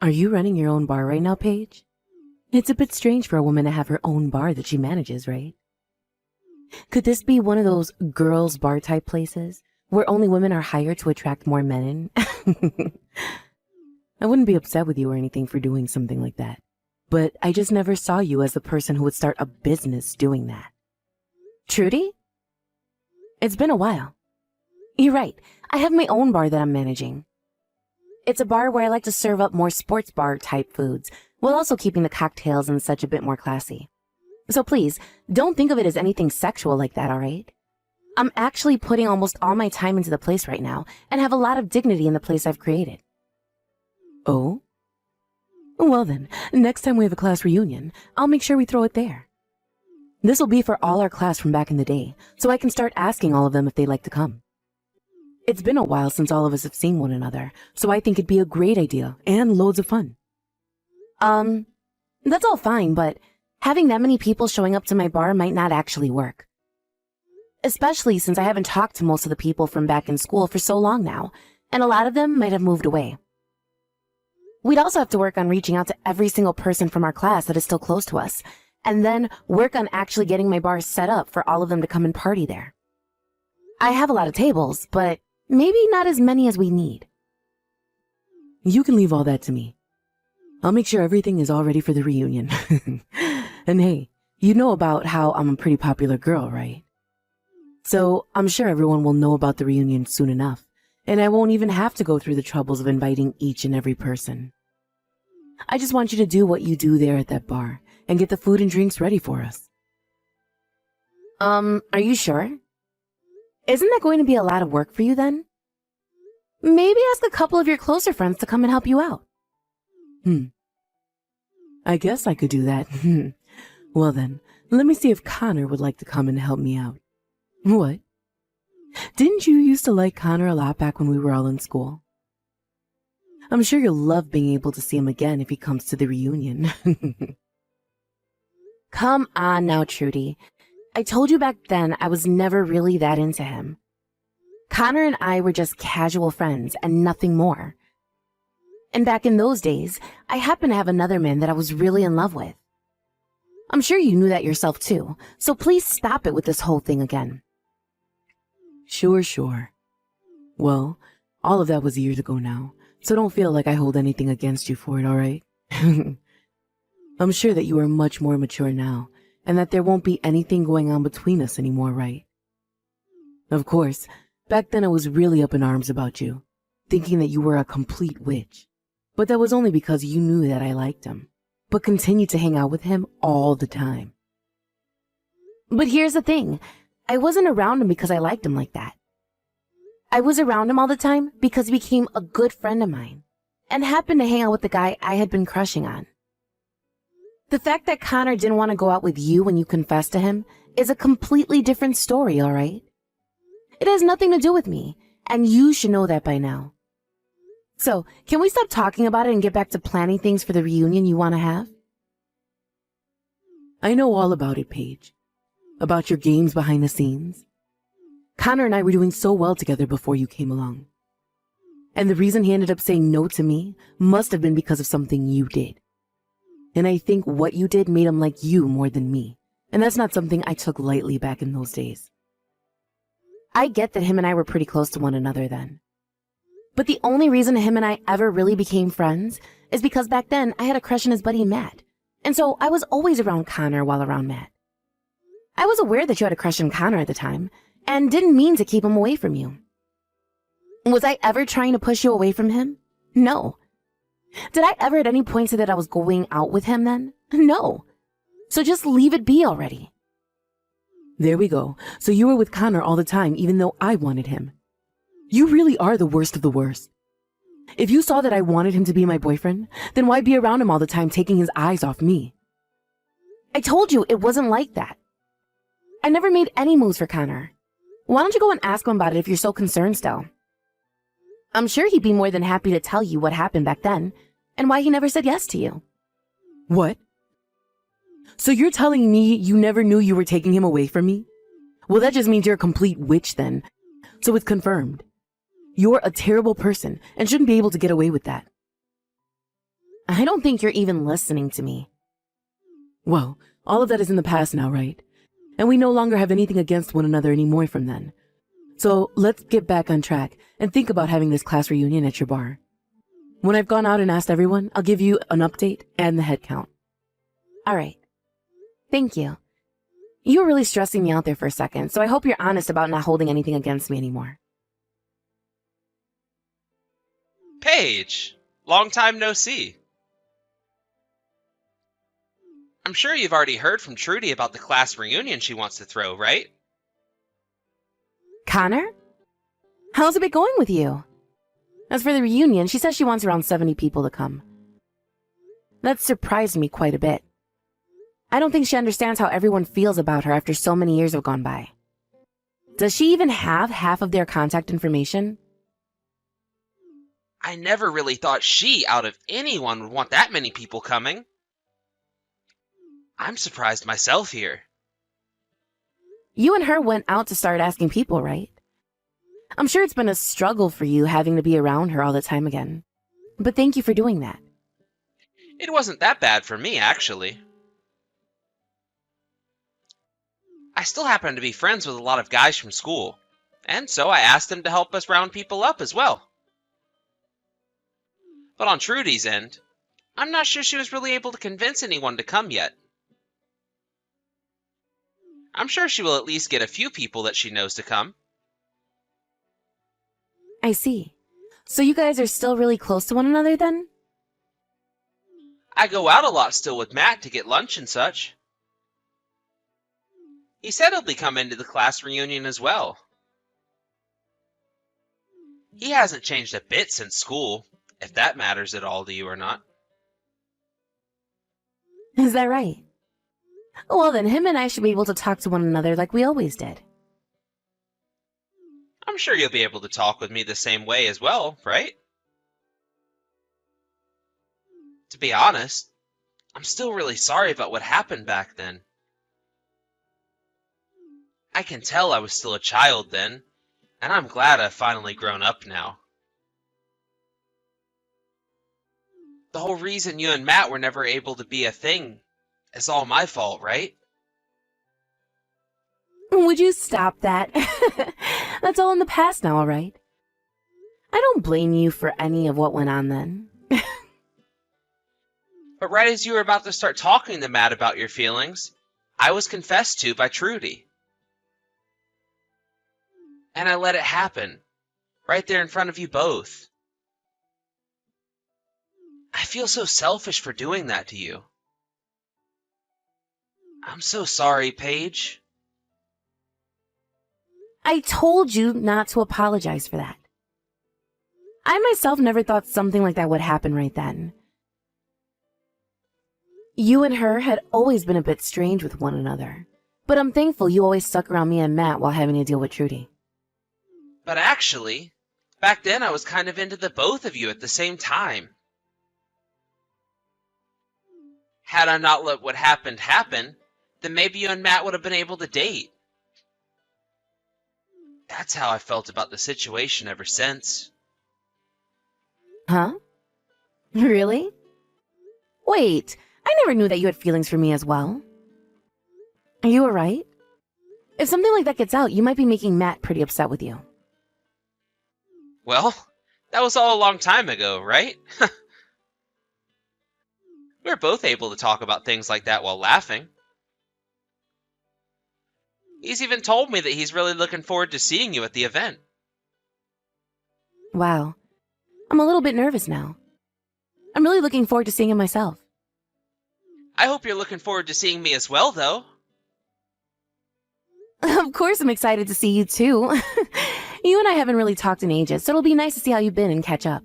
Are you running your own bar right now, Paige? It's a bit strange for a woman to have her own bar that she manages, right? Could this be one of those girls' bar type places where only women are hired to attract more men in? I wouldn't be upset with you or anything for doing something like that, but I just never saw you as the person who would start a business doing that. Trudy? It's been a while. You're right. I have my own bar that I'm managing. It's a bar where I like to serve up more sports bar type foods, while also keeping the cocktails and such a bit more classy. So please, don't think of it as anything sexual like that, alright? I'm actually putting almost all my time into the place right now, and have a lot of dignity in the place I've created. Oh? Well then, next time we have a class reunion, I'll make sure we throw it there. This'll be for all our class from back in the day, so I can start asking all of them if they'd like to come. It's been a while since all of us have seen one another, so I think it'd be a great idea, and loads of fun. That's all fine, but having that many people showing up to my bar might not actually work. Especially since I haven't talked to most of the people from back in school for so long now, and a lot of them might have moved away. We'd also have to work on reaching out to every single person from our class that is still close to us, and then work on actually getting my bar set up for all of them to come and party there. I have a lot of tables, but maybe not as many as we need. You can leave all that to me. I'll make sure everything is all ready for the reunion. And hey, you know about how I'm a pretty popular girl, right? So I'm sure everyone will know about the reunion soon enough, and I won't even have to go through the troubles of inviting each and every person. I just want you to do what you do there at that bar and get the food and drinks ready for us. Are you sure? Isn't that going to be a lot of work for you then? Maybe ask a couple of your closer friends to come and help you out. I guess I could do that. Well then, let me see if Connor would like to come and help me out. What? Didn't you used to like Connor a lot back when we were all in school? I'm sure you'll love being able to see him again if he comes to the reunion. Come on now, Trudy. I told you back then I was never really that into him. Connor and I were just casual friends and nothing more. And back in those days, I happened to have another man that I was really in love with. I'm sure you knew that yourself too, so please stop it with this whole thing again. Sure. Well, all of that was years ago now, so don't feel like I hold anything against you for it, alright? I'm sure that you are much more mature now, and that there won't be anything going on between us anymore, right? Of course, back then I was really up in arms about you, thinking that you were a complete witch. But that was only because you knew that I liked him, but continued to hang out with him all the time. But here's the thing, I wasn't around him because I liked him like that. I was around him all the time because he became a good friend of mine, and happened to hang out with the guy I had been crushing on. The fact that Connor didn't want to go out with you when you confessed to him is a completely different story, alright? It has nothing to do with me, and you should know that by now. So, can we stop talking about it and get back to planning things for the reunion you want to have? I know all about it, Paige. About your games behind the scenes. Connor and I were doing so well together before you came along. And the reason he ended up saying no to me must have been because of something you did. And I think what you did made him like you more than me. And that's not something I took lightly back in those days. I get that him and I were pretty close to one another then. But the only reason him and I ever really became friends is because back then I had a crush on his buddy Matt. And so I was always around Connor while around Matt. I was aware that you had a crush on Connor at the time, and didn't mean to keep him away from you. Was I ever trying to push you away from him? No. Did I ever at any point say that I was going out with him then? No. So just leave it be already. There we go. So you were with Connor all the time even though I wanted him. You really are the worst of the worst. If you saw that I wanted him to be my boyfriend, then why be around him all the time taking his eyes off me? I told you it wasn't like that. I never made any moves for Connor. Why don't you go and ask him about it if you're so concerned still? I'm sure he'd be more than happy to tell you what happened back then, and why he never said yes to you. What? So you're telling me you never knew you were taking him away from me? Well, that just means you're a complete witch then. So it's confirmed. You're a terrible person and shouldn't be able to get away with that. I don't think you're even listening to me. Well, all of that is in the past now, right? And we no longer have anything against one another anymore from then. So let's get back on track and think about having this class reunion at your bar. When I've gone out and asked everyone, I'll give you an update and the head count. All right. Thank you. You were really stressing me out there for a second, so I hope you're honest about not holding anything against me anymore. Paige, long time no see. I'm sure you've already heard from Trudy about the class reunion she wants to throw, right? Connor? How's it been going with you? As for the reunion, she says she wants around 70 people to come. That surprised me quite a bit. I don't think she understands how everyone feels about her after so many years have gone by. Does she even have half of their contact information? I never really thought she, out of anyone, would want that many people coming. I'm surprised myself here. You and her went out to start asking people, right? I'm sure it's been a struggle for you having to be around her all the time again. But thank you for doing that. It wasn't that bad for me, actually. I still happen to be friends with a lot of guys from school, and so I asked them to help us round people up as well. But on Trudy's end, I'm not sure she was really able to convince anyone to come yet. I'm sure she will at least get a few people that she knows to come. I see. So you guys are still really close to one another then? I go out a lot still with Matt to get lunch and such. He said he'll be coming to the class reunion as well. He hasn't changed a bit since school, if that matters at all to you or not. Is that right? Well then, him and I should be able to talk to one another like we always did. I'm sure you'll be able to talk with me the same way as well, right? To be honest, I'm still really sorry about what happened back then. I can tell I was still a child then, and I'm glad I've finally grown up now. The whole reason you and Matt were never able to be a thing is all my fault, right? Would you stop that? That's all in the past now, all right? I don't blame you for any of what went on then. But right as you were about to start talking to Matt about your feelings, I was confessed to by Trudy. And I let it happen, right there in front of you both. I feel so selfish for doing that to you. I'm so sorry, Paige. I told you not to apologize for that. I myself never thought something like that would happen right then. You and her had always been a bit strange with one another, but I'm thankful you always stuck around me and Matt while having to deal with Trudy. But actually, back then I was kind of into the both of you at the same time. Had I not let what happened happen, then maybe you and Matt would have been able to date. That's how I felt about the situation ever since. Huh? Really? Wait, I never knew that you had feelings for me as well. Are you alright? If something like that gets out, you might be making Matt pretty upset with you. Well, that was all a long time ago, right? We were both able to talk about things like that while laughing. He's even told me that he's really looking forward to seeing you at the event. Wow. I'm a little bit nervous now. I'm really looking forward to seeing him myself. I hope you're looking forward to seeing me as well, though. Of course I'm excited to see you too. You and I haven't really talked in ages, so it'll be nice to see how you've been and catch up.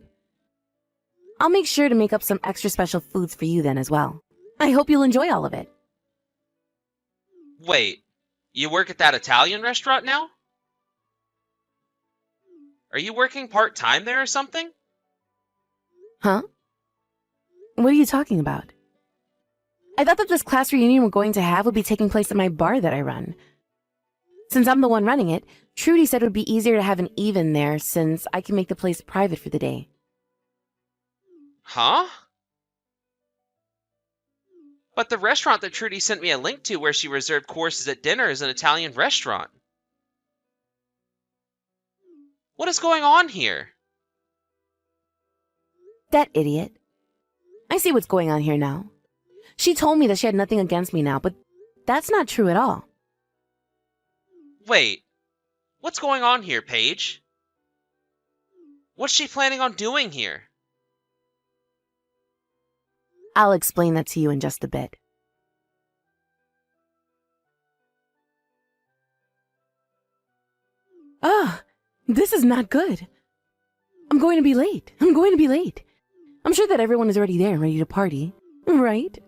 I'll make sure to make up some extra special foods for you then as well. I hope you'll enjoy all of it. Wait, you work at that Italian restaurant now? Are you working part-time there or something? Huh? What are you talking about? I thought that this class reunion we're going to have would be taking place at my bar that I run. Since I'm the one running it, Trudy said it would be easier to have an even there since I can make the place private for the day. Huh? But the restaurant that Trudy sent me a link to where she reserved courses at dinner is an Italian restaurant. What is going on here? That idiot. I see what's going on here now. She told me that she had nothing against me now, but that's not true at all. Wait, what's going on here, Paige? What's she planning on doing here? I'll explain that to you in just a bit. Ah, this is not good. I'm going to be late. I'm sure that everyone is already there and ready to party, right?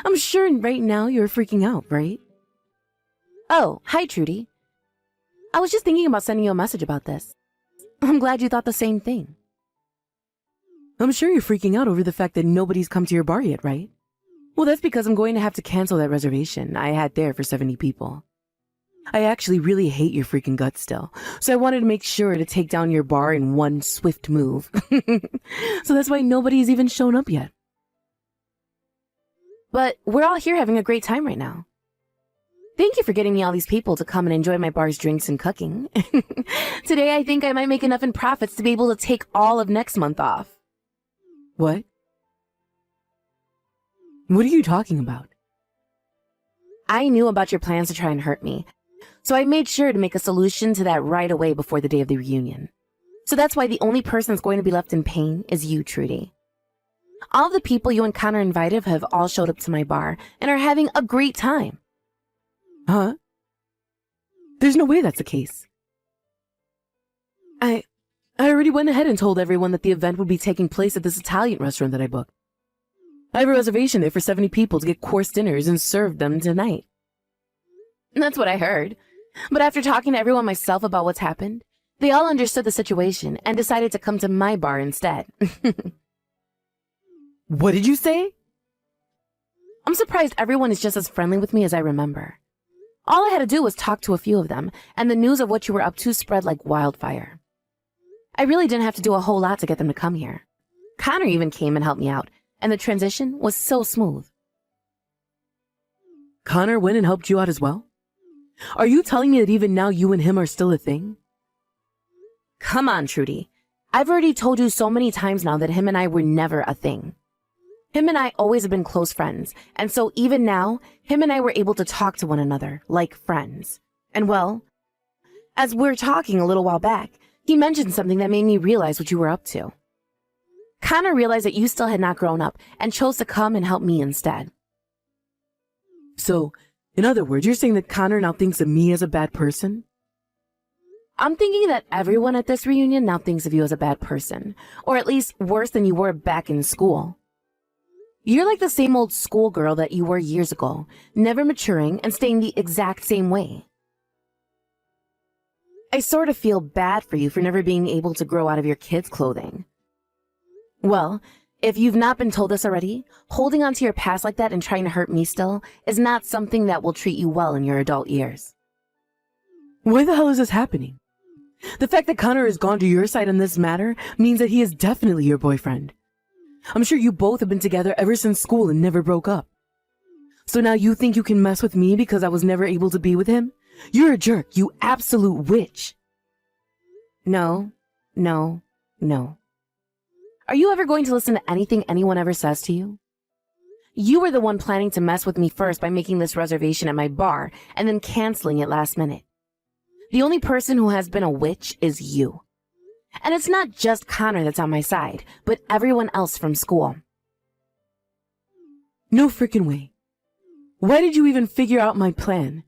I'm sure right now you're freaking out, right? Oh, hi, Trudy. I was just thinking about sending you a message about this. I'm glad you thought the same thing. I'm sure you're freaking out over the fact that nobody's come to your bar yet, right? Well, that's because I'm going to have to cancel that reservation I had there for 70 people. I actually really hate your freaking guts still, so I wanted to make sure to take down your bar in one swift move. So that's why nobody's even shown up yet. But we're all here having a great time right now. Thank you for getting me all these people to come and enjoy my bar's drinks and cooking. Today I think I might make enough in profits to be able to take all of next month off. What? What are you talking about? I knew about your plans to try and hurt me, so I made sure to make a solution to that right away before the day of the reunion. So that's why the only person that's going to be left in pain is you, Trudy. All of the people you and Connor invited have all showed up to my bar and are having a great time. Huh? There's no way that's the case. I already went ahead and told everyone that the event would be taking place at this Italian restaurant that I booked. I have a reservation there for 70 people to get course dinners and serve them tonight. That's what I heard. But after talking to everyone myself about what's happened, they all understood the situation and decided to come to my bar instead. What did you say? I'm surprised everyone is just as friendly with me as I remember. All I had to do was talk to a few of them, and the news of what you were up to spread like wildfire. I really didn't have to do a whole lot to get them to come here. Connor even came and helped me out, and the transition was so smooth. Connor went and helped you out as well? Are you telling me that even now you and him are still a thing? Come on, Trudy. I've already told you so many times now that him and I were never a thing. Him and I always have been close friends, and so even now, him and I were able to talk to one another like friends. And well, as we were talking a little while back, he mentioned something that made me realize what you were up to. Connor realized that you still had not grown up and chose to come and help me instead. So, in other words, you're saying that Connor now thinks of me as a bad person? I'm thinking that everyone at this reunion now thinks of you as a bad person, or at least worse than you were back in school. You're like the same old schoolgirl that you were years ago, never maturing and staying the exact same way. I sort of feel bad for you for never being able to grow out of your kids' clothing. Well, if you've not been told this already, holding on to your past like that and trying to hurt me still is not something that will treat you well in your adult years. Why the hell is this happening? The fact that Connor has gone to your side on this matter means that he is definitely your boyfriend. I'm sure you both have been together ever since school and never broke up. So now you think you can mess with me because I was never able to be with him? You're a jerk, you absolute witch. No. Are you ever going to listen to anything anyone ever says to you? You were the one planning to mess with me first by making this reservation at my bar and then canceling it last minute. The only person who has been a witch is you. And it's not just Connor that's on my side, but everyone else from school. No frickin' way. Why did you even figure out my plan?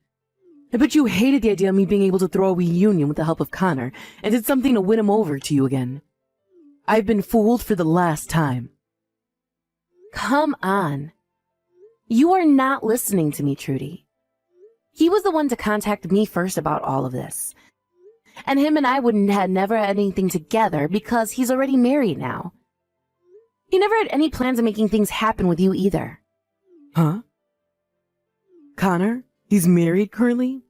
I bet you hated the idea of me being able to throw a reunion with the help of Connor and did something to win him over to you again. I've been fooled for the last time. Come on. You are not listening to me, Trudy. He was the one to contact me first about all of this. And him and I wouldn't have never had anything together because he's already married now. He never had any plans of making things happen with you either. Huh? Connor? He's married currently?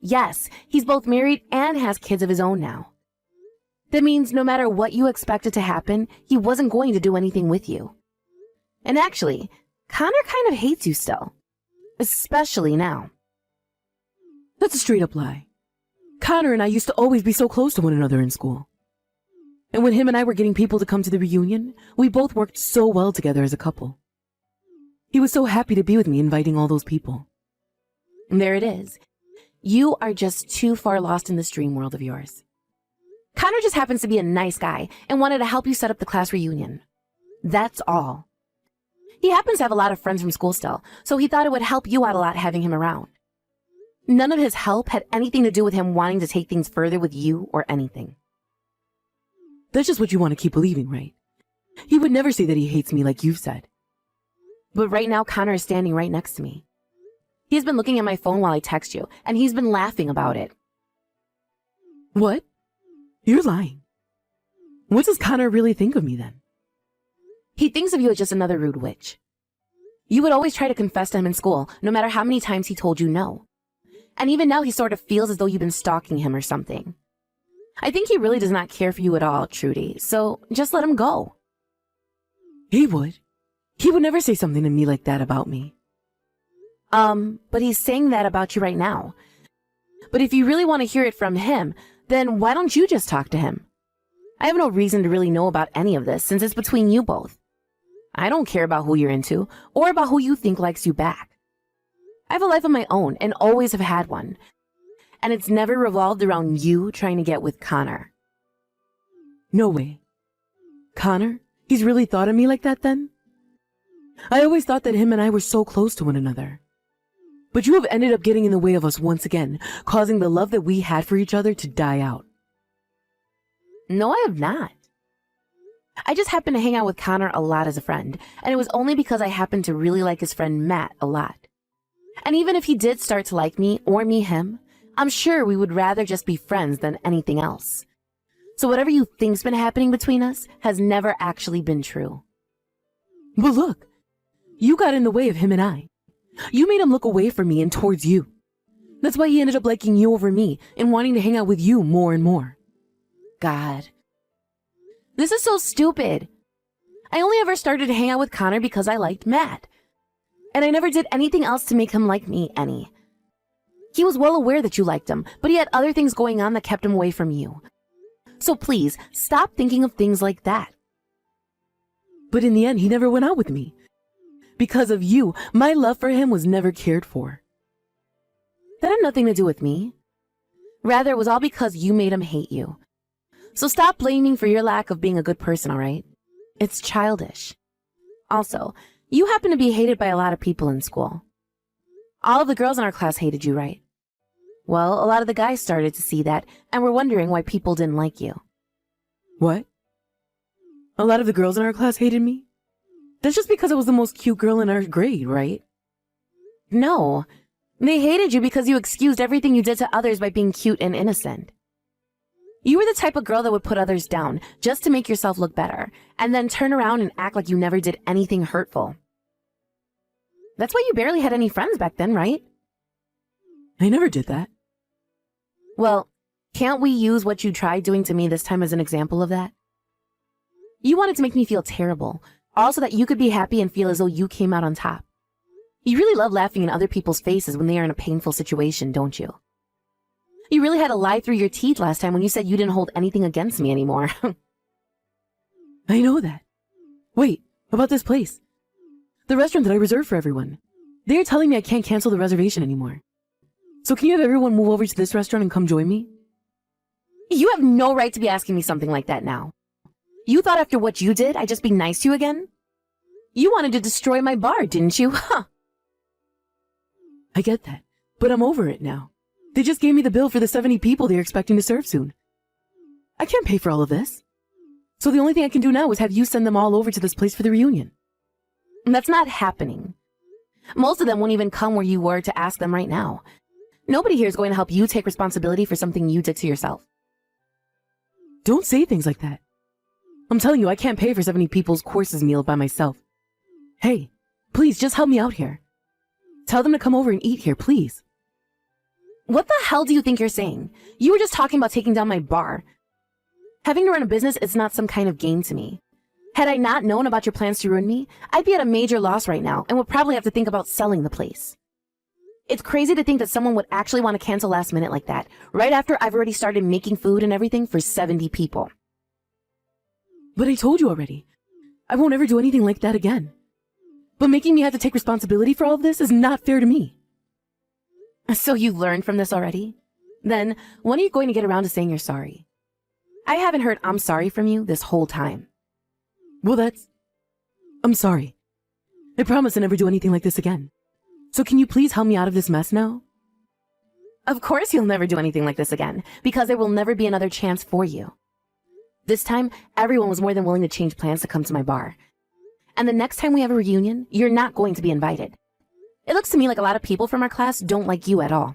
Yes, he's both married and has kids of his own now. That means no matter what you expected to happen, he wasn't going to do anything with you. And actually, Connor kind of hates you still. Especially now. That's a straight up lie. Connor and I used to always be so close to one another in school. And when him and I were getting people to come to the reunion, we both worked so well together as a couple. He was so happy to be with me inviting all those people. And there it is. You are just too far lost in this dream world of yours. Connor just happens to be a nice guy and wanted to help you set up the class reunion. That's all. He happens to have a lot of friends from school still, so he thought it would help you out a lot having him around. None of his help had anything to do with him wanting to take things further with you or anything. That's just what you want to keep believing, right? He would never say that he hates me like you've said. But right now, Connor is standing right next to me. He's been looking at my phone while I text you, and he's been laughing about it. What? You're lying. What does Connor really think of me then? He thinks of you as just another rude witch. You would always try to confess to him in school, no matter how many times he told you no. And even now he sort of feels as though you've been stalking him or something. I think he really does not care for you at all, Trudy, so just let him go. He would. He would never say something to me like that about me. But he's saying that about you right now. But if you really want to hear it from him, then why don't you just talk to him? I have no reason to really know about any of this since it's between you both. I don't care about who you're into or about who you think likes you back. I have a life of my own and always have had one. And it's never revolved around you trying to get with Connor. No way. Connor? He's really thought of me like that then? I always thought that him and I were so close to one another. But you have ended up getting in the way of us once again, causing the love that we had for each other to die out. No, I have not. I just happen to hang out with Connor a lot as a friend, and it was only because I happened to really like his friend Matt a lot. And even if he did start to like me or me him, I'm sure we would rather just be friends than anything else. So whatever you think's been happening between us has never actually been true. But look, you got in the way of him and I. You made him look away from me and towards you. That's why he ended up liking you over me and wanting to hang out with you more and more. God. This is so stupid. I only ever started to hang out with Connor because I liked Matt. And I never did anything else to make him like me any. He was well aware that you liked him, but he had other things going on that kept him away from you. So please, stop thinking of things like that. But in the end, he never went out with me. Because of you, my love for him was never cared for. That had nothing to do with me. Rather, it was all because you made him hate you. So stop blaming for your lack of being a good person, all right? It's childish. Also, you happen to be hated by a lot of people in school. All of the girls in our class hated you, right? Well, a lot of the guys started to see that and were wondering why people didn't like you. What? A lot of the girls in our class hated me? That's just because I was the most cute girl in our grade, right? No. They hated you because you excused everything you did to others by being cute and innocent. You were the type of girl that would put others down just to make yourself look better, and then turn around and act like you never did anything hurtful. That's why you barely had any friends back then, right? I never did that. Well, can't we use what you tried doing to me this time as an example of that? You wanted to make me feel terrible, all so that you could be happy and feel as though you came out on top. You really love laughing in other people's faces when they are in a painful situation, don't you? You really had to lie through your teeth last time when you said you didn't hold anything against me anymore. I know that. Wait, about this place. The restaurant that I reserved for everyone. They're telling me I can't cancel the reservation anymore. So can you have everyone move over to this restaurant and come join me? You have no right to be asking me something like that now. You thought after what you did, I'd just be nice to you again? You wanted to destroy my bar, didn't you? Huh? I get that, but I'm over it now. They just gave me the bill for the 70 people they're expecting to serve soon. I can't pay for all of this. So the only thing I can do now is have you send them all over to this place for the reunion. That's not happening. Most of them won't even come where you were to ask them right now. Nobody here is going to help you take responsibility for something you did to yourself. Don't say things like that. I'm telling you, I can't pay for 70 people's courses meal by myself. Hey, please just help me out here. Tell them to come over and eat here, please. What the hell do you think you're saying? You were just talking about taking down my bar. Having to run a business is not some kind of game to me. Had I not known about your plans to ruin me, I'd be at a major loss right now and would probably have to think about selling the place. It's crazy to think that someone would actually want to cancel last minute like that, right after I've already started making food and everything for 70 people. But I told you already. I won't ever do anything like that again. But making me have to take responsibility for all of this is not fair to me. So you learned from this already? Then, when are you going to get around to saying you're sorry? I haven't heard "I'm sorry" from you this whole time. Well, I'm sorry. I promise to never do anything like this again. So can you please help me out of this mess now? Of course you'll never do anything like this again, because there will never be another chance for you. This time, everyone was more than willing to change plans to come to my bar. And the next time we have a reunion, you're not going to be invited. It looks to me like a lot of people from our class don't like you at all.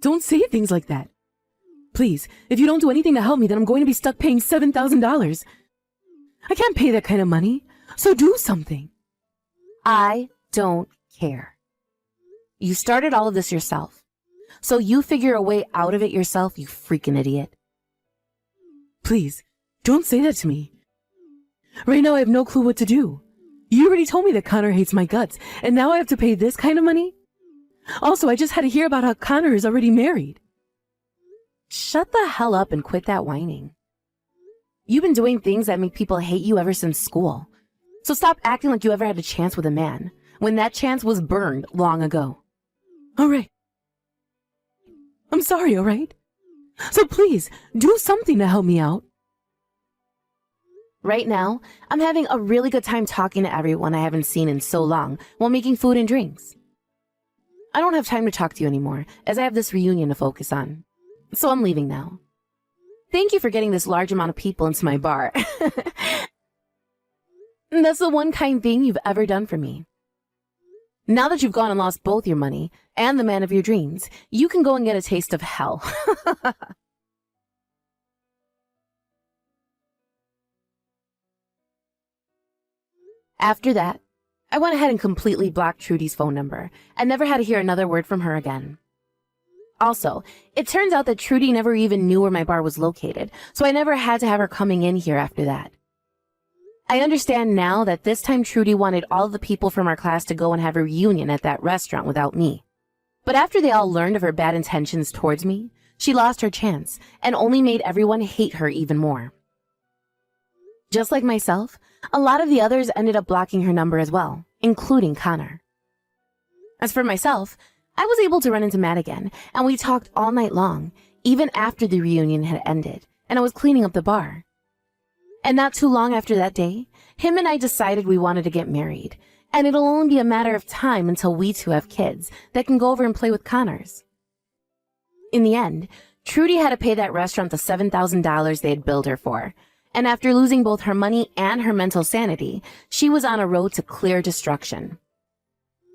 Don't say things like that. Please, if you don't do anything to help me, then I'm going to be stuck paying $7,000. I can't pay that kind of money, so do something. I don't care. You started all of this yourself. So you figure a way out of it yourself, you freaking idiot. Please, don't say that to me. Right now I have no clue what to do. You already told me that Connor hates my guts, and now I have to pay this kind of money? Also, I just had to hear about how Connor is already married. Shut the hell up and quit that whining. You've been doing things that make people hate you ever since school. So stop acting like you ever had a chance with a man, when that chance was burned long ago. All right. I'm sorry, all right? So please, do something to help me out. Right now, I'm having a really good time talking to everyone I haven't seen in so long while making food and drinks. I don't have time to talk to you anymore, as I have this reunion to focus on. So I'm leaving now. Thank you for getting this large amount of people into my bar. That's the one kind thing you've ever done for me. Now that you've gone and lost both your money and the man of your dreams, you can go and get a taste of hell. After that, I went ahead and completely blocked Trudy's phone number and never had to hear another word from her again. Also, it turns out that Trudy never even knew where my bar was located, so I never had to have her coming in here after that. I understand now that this time Trudy wanted all the people from our class to go and have a reunion at that restaurant without me. But after they all learned of her bad intentions towards me, she lost her chance and only made everyone hate her even more. Just like myself, a lot of the others ended up blocking her number as well, including Connor. As for myself, I was able to run into Matt again, and we talked all night long, even after the reunion had ended, and I was cleaning up the bar. And not too long after that day, him and I decided we wanted to get married, and it'll only be a matter of time until we two have kids that can go over and play with Connors. In the end, Trudy had to pay that restaurant the $7,000 they had billed her for, and after losing both her money and her mental sanity, she was on a road to clear destruction.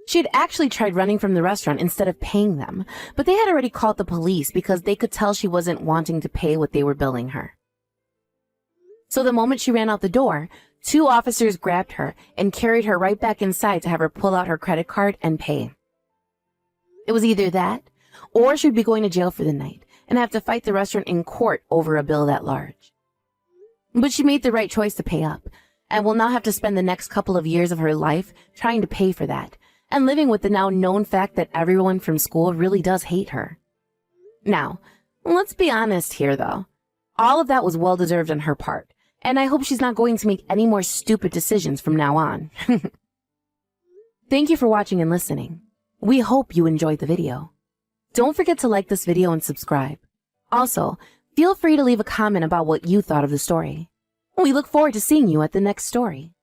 She had actually tried running from the restaurant instead of paying them, but they had already called the police because they could tell she wasn't wanting to pay what they were billing her. So the moment she ran out the door, 2 officers grabbed her and carried her right back inside to have her pull out her credit card and pay. It was either that, or she'd be going to jail for the night and have to fight the restaurant in court over a bill that large. But she made the right choice to pay up, and will now have to spend the next couple of years of her life trying to pay for that, and living with the now known fact that everyone from school really does hate her. Now, let's be honest here though. All of that was well deserved on her part, and I hope she's not going to make any more stupid decisions from now on. Thank you for watching and listening. We hope you enjoyed the video. Don't forget to like this video and subscribe. Also, feel free to leave a comment about what you thought of the story. We look forward to seeing you at the next story.